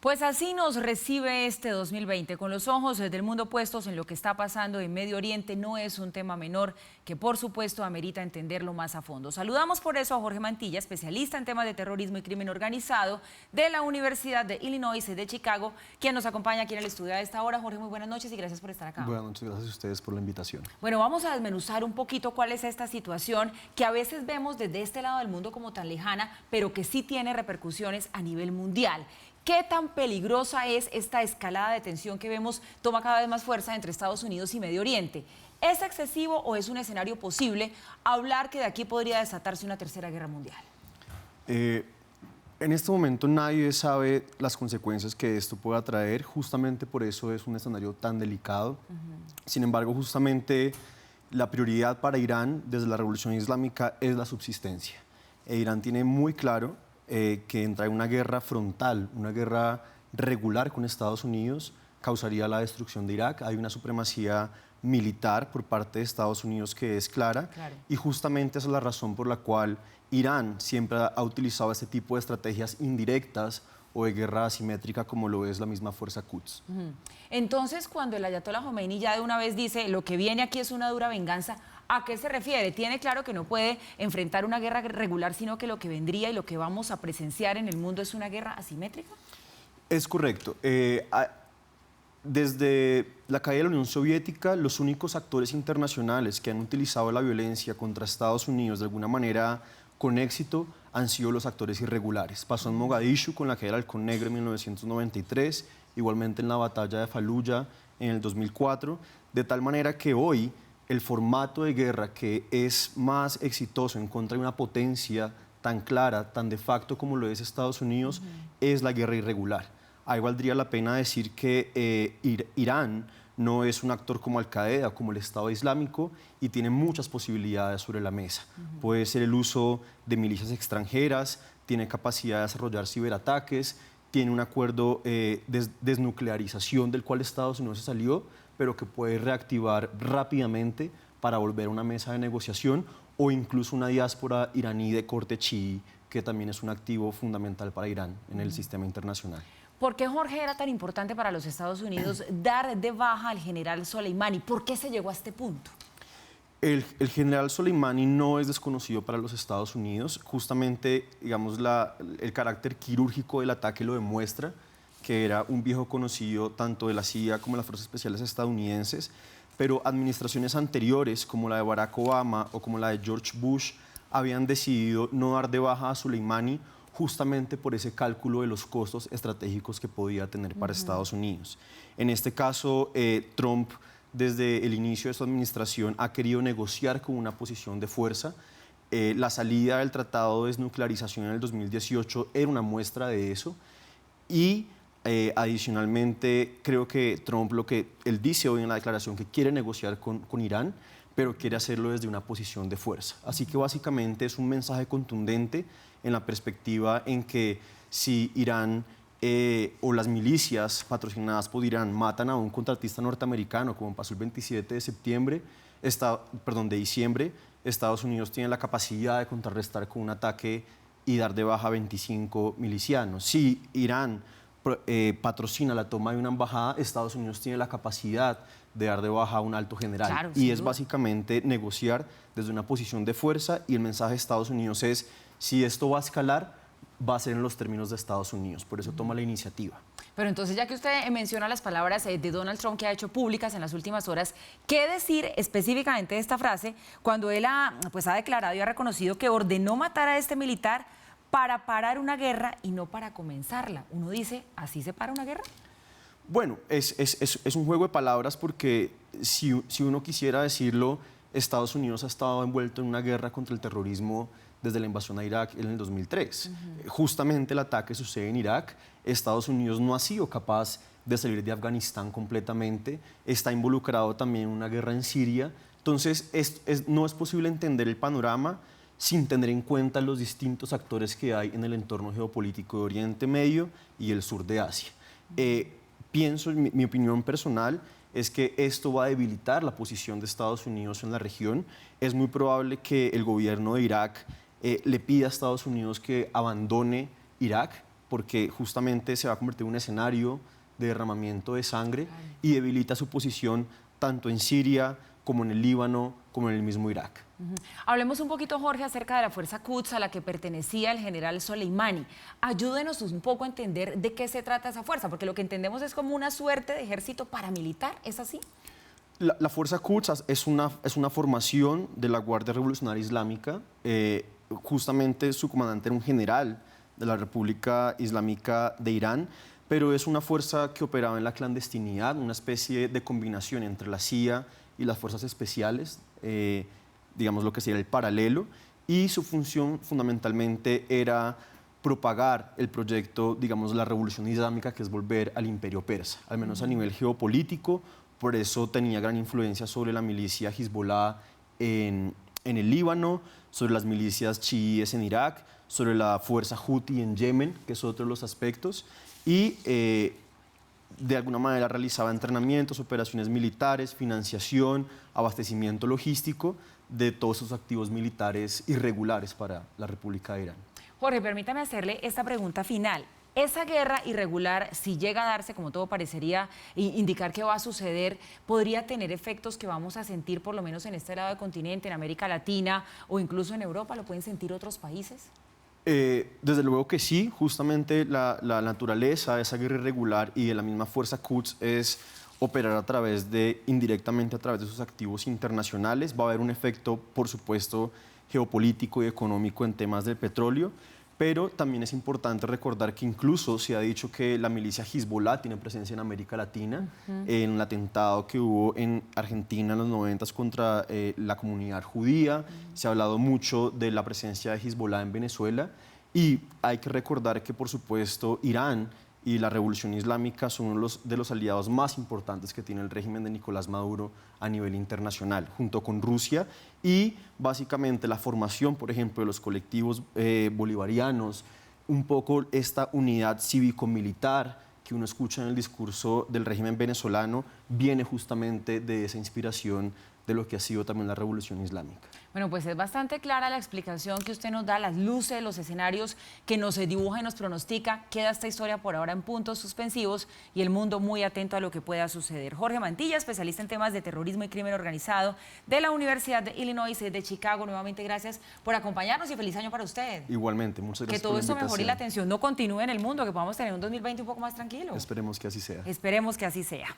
Pues así nos recibe este 2020, con los ojos del mundo puestos en lo que está pasando en Medio Oriente. No es un tema menor que, por supuesto, amerita entenderlo más a fondo. Saludamos por eso a Jorge Mantilla, especialista en temas de terrorismo y crimen organizado de la Universidad de Illinois de Chicago, quien nos acompaña aquí en el estudio a esta hora. Jorge, muy buenas noches y gracias por estar acá. Buenas noches, gracias a ustedes por la invitación. Bueno, vamos a desmenuzar un poquito cuál es esta situación que a veces vemos desde este lado del mundo como tan lejana, pero que sí tiene repercusiones a nivel mundial. ¿Qué tan peligrosa es esta escalada de tensión que vemos toma cada vez más fuerza entre Estados Unidos y Medio Oriente? ¿Es excesivo o es un escenario posible hablar que de aquí podría desatarse una tercera guerra mundial? En este momento nadie sabe las consecuencias que esto pueda traer, justamente por eso es un escenario tan delicado. Sin embargo, justamente la prioridad para Irán desde la Revolución Islámica es la subsistencia. Irán tiene muy claro que entrar en una guerra frontal, una guerra regular con Estados Unidos, causaría la destrucción de Irak. Hay una supremacía militar por parte de Estados Unidos que es clara. Y justamente esa es la razón por la cual Irán siempre ha utilizado este tipo de estrategias indirectas o de guerra asimétrica como lo es la misma fuerza Quds. Entonces, cuando el ayatollah Jomeini ya de una vez dice lo que viene aquí es una dura venganza, ¿a qué se refiere? Tiene claro que no puede enfrentar una guerra regular, sino que lo que vendría y lo que vamos a presenciar en el mundo es una guerra asimétrica. Es correcto. Desde la caída de la Unión Soviética, los únicos actores internacionales que han utilizado la violencia contra Estados Unidos de alguna manera con éxito han sido los actores irregulares. Pasó en Mogadishu con la caída del Halcón Negro en 1993, igualmente en la batalla de Fallujah en el 2004, de tal manera que hoy el formato de guerra que es más exitoso en contra de una potencia tan clara, tan de facto como lo es Estados Unidos, es la guerra irregular. Ahí valdría la pena decir que Irán no es un actor como Al-Qaeda, como el Estado Islámico, y tiene muchas posibilidades sobre la mesa. Puede ser el uso de milicias extranjeras, tiene capacidad de desarrollar ciberataques, tiene un acuerdo de desnuclearización del cual Estados Unidos se salió, pero que puede reactivar rápidamente para volver a una mesa de negociación, o incluso una diáspora iraní de corte chií, que también es un activo fundamental para Irán en el sistema internacional. ¿Por qué, Jorge, era tan importante para los Estados Unidos dar de baja al general Soleimani? ¿Por qué se llegó a este punto? El general Soleimani no es desconocido para los Estados Unidos. Justamente, digamos, el carácter quirúrgico del ataque lo demuestra, que era un viejo conocido tanto de la CIA como de las Fuerzas Especiales estadounidenses, pero administraciones anteriores, como la de Barack Obama o como la de George Bush, habían decidido no dar de baja a Soleimani justamente por ese cálculo de los costos estratégicos que podía tener para Estados Unidos. En este caso, Trump, desde el inicio de su administración, ha querido negociar con una posición de fuerza. La salida del Tratado de Desnuclearización en el 2018 era una muestra de eso. Y adicionalmente, creo que Trump, lo que él dice hoy en la declaración, que quiere negociar con Irán, pero quiere hacerlo desde una posición de fuerza. Así que básicamente es un mensaje contundente en la perspectiva en que si Irán o las milicias patrocinadas por Irán matan a un contratista norteamericano, como pasó el 27 de diciembre, Estados Unidos tiene la capacidad de contrarrestar con un ataque y dar de baja a 25 milicianos. Si Irán patrocina la toma de una embajada, Estados Unidos tiene la capacidad de dar de baja a un alto general. Claro, y es básicamente negociar desde una posición de fuerza, y el mensaje de Estados Unidos es: si esto va a escalar, va a ser en los términos de Estados Unidos. Por eso toma la iniciativa. Pero entonces, ya que usted menciona las palabras de Donald Trump que ha hecho públicas en las últimas horas, ¿qué decir específicamente de esta frase cuando él ha declarado y ha reconocido que ordenó matar a este militar para parar una guerra y no para comenzarla? Uno dice, ¿así se para una guerra? Bueno, es un juego de palabras, porque si uno quisiera decirlo, Estados Unidos ha estado envuelto en una guerra contra el terrorismo desde la invasión a Irak en el 2003. Justamente el ataque sucede en Irak. Estados Unidos no ha sido capaz de salir de Afganistán completamente. Está involucrado también en una guerra en Siria. Entonces, no es posible entender el panorama sin tener en cuenta los distintos actores que hay en el entorno geopolítico de Oriente Medio y el sur de Asia. Pienso, mi opinión personal, es que esto va a debilitar la posición de Estados Unidos en la región. Es muy probable que el gobierno de Irak le pida a Estados Unidos que abandone Irak, porque justamente se va a convertir en un escenario de derramamiento de sangre y debilita su posición tanto en Siria como en el Líbano, como en el mismo Irak. Hablemos un poquito, Jorge, acerca de la fuerza Quds a la que pertenecía el general Soleimani. Ayúdenos un poco a entender de qué se trata esa fuerza, porque lo que entendemos es como una suerte de ejército paramilitar, ¿es así? La fuerza Quds es una formación de la Guardia Revolucionaria Islámica. Justamente su comandante era un general de la República Islámica de Irán, pero es una fuerza que operaba en la clandestinidad, una especie de combinación entre la CIA y las fuerzas especiales, digamos lo que sería el paralelo, y su función fundamentalmente era propagar el proyecto, digamos, la revolución islámica, que es volver al imperio persa, al menos a nivel geopolítico. Por eso tenía gran influencia sobre la milicia Hezbollah en el Líbano, sobre las milicias chiíes en Irak, sobre la fuerza Houthi en Yemen, que es otro de los aspectos, y de alguna manera realizaba entrenamientos, operaciones militares, financiación, abastecimiento logístico de todos esos activos militares irregulares para la República de Irán. Jorge, permítame hacerle esta pregunta final. Esa guerra irregular, si llega a darse, como todo parecería indicar que va a suceder, ¿podría tener efectos que vamos a sentir por lo menos en este lado del continente, en América Latina o incluso en Europa? ¿Lo pueden sentir otros países? Desde luego que sí, justamente la naturaleza de esa guerra irregular y de la misma fuerza Quds es operar indirectamente a través de sus activos internacionales. Va a haber un efecto, por supuesto, geopolítico y económico en temas del petróleo, pero también es importante recordar que incluso se ha dicho que la milicia Hezbollah tiene presencia en América Latina, en un atentado que hubo en Argentina en los 90 contra la comunidad judía. Se ha hablado mucho de la presencia de Hezbollah en Venezuela y hay que recordar que, por supuesto, Irán y la Revolución Islámica son uno de los aliados más importantes que tiene el régimen de Nicolás Maduro a nivel internacional, junto con Rusia, y básicamente la formación, por ejemplo, de los colectivos bolivarianos, un poco esta unidad cívico-militar que uno escucha en el discurso del régimen venezolano, viene justamente de esa inspiración de lo que ha sido también la Revolución Islámica. Bueno, pues es bastante clara la explicación que usted nos da, las luces, los escenarios que nos dibuja y nos pronostica. Queda esta historia por ahora en puntos suspensivos y el mundo muy atento a lo que pueda suceder. Jorge Mantilla, especialista en temas de terrorismo y crimen organizado de la Universidad de Illinois de Chicago. Nuevamente, gracias por acompañarnos y feliz año para usted. Igualmente, muchas gracias. Que todo esto mejore y la tensión no continúe en el mundo, que podamos tener un 2020 un poco más tranquilo. Esperemos que así sea. Esperemos que así sea.